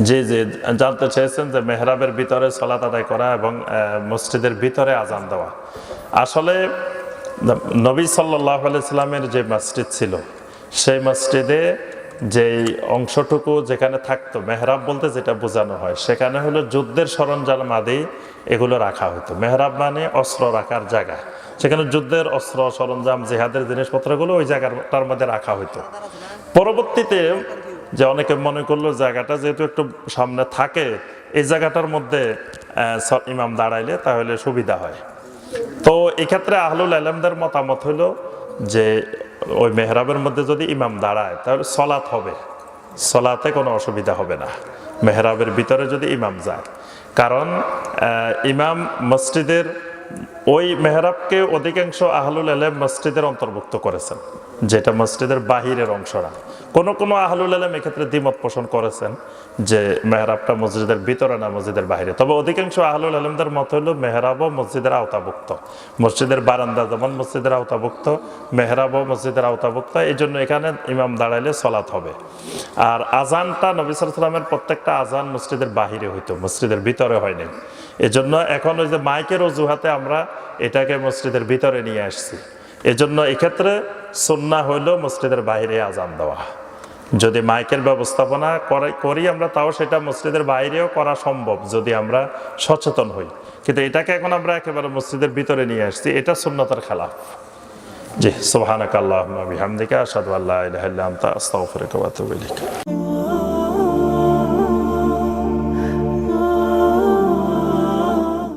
জি জি, জানতে চেয়েছেন যে মেহরাবের ভিতরে সালাত আদায় করা এবং মসজিদের ভিতরে আজান দেওয়া। আসলে নবী সাল্লাল্লাহু আলাইহি সাল্লামের যে মসজিদ ছিল, সেই মসজিদে যেই অংশটুকু যেখানে থাকতো, মেহরাব বলতে যেটা বোঝানো হয়, সেখানে হলো যুদ্ধের সরঞ্জাম আদি এগুলো রাখা হতো। মেহরাব মানে অস্ত্র রাখার জায়গা, সেখানে যুদ্ধের অস্ত্র সরঞ্জাম, জিহাদের জিনিসপত্রগুলো ওই জায়গাটার মধ্যে রাখা হতো। পরবর্তীতে যে অনেকে মনে করলো জায়গাটা যেহেতু একটু সামনে থাকে, এই জায়গাটার মধ্যে ইমাম দাঁড়াইলে তাহলে সুবিধা হয়। তো এক্ষেত্রে আহলুল ইলমদের মতামত হলো যে ওই মেহরাবের মধ্যে যদি ইমাম দাঁড়ায় তাহলে সলাত হবে, সলাতে কোনো অসুবিধা হবে না মেহরাবের ভিতরে যদি ইমাম যায়। কারণ ইমাম মসজিদের ওই মেহরাবকে অধিকাংশ আহলুল ইলম মসজিদের অন্তর্ভুক্ত করেছেন, যেটা মসজিদের বাহিরের অংশ না। কোনো আহলুল ইলম এক্ষেত্রে দ্বিমত পোষণ করেছেন যে মেহরাবটা মসজিদের ভিতরে না মসজিদের বাহিরে। তবে অধিকাংশ আহলুল ইলমদের মত হলো মেহরাবও মসজিদের আওতাভুক্ত, মসজিদের বারান্দা যেমন মসজিদের আওতাভুক্ত, মেহরাবও মসজিদের আওতাভুক্ত। এই জন্য এখানে ইমাম দাঁড়াইলে সলাত হবে। আর আজানটা নবী সাল্লাল্লাহু আলাইহি ওয়াসাল্লামের প্রত্যেকটা আজান মসজিদের বাহিরে হইতো, মসজিদের ভিতরে হয়নি। এজন্য এখন ওই যে মাইকের অজুহাতে আমরা এটাকে মসজিদের ভিতরে নিয়ে আসছি। এজন্য এক্ষেত্রে সুন্নাহ হইল মসজিদের বাইরে আজান দেওয়া। যদি মাইকের ব্যবস্থাপনা করি আমরা, তাও সেটা মসজিদের বাইরেও করা সম্ভব যদি আমরা সচেতন হই। কিন্তু এটাকে এখন আমরা একেবারে মসজিদের ভিতরে নিয়ে আসছি, এটা সুন্নতের খেলাফ। জি, সুবহানাকাল্লাহুম্মা বিহামদিকা আশহাদু আল্লা ইলাহা ইল্লা আনতা আস্তাগফিরুকা ওয়া আতুবু ইলাইক।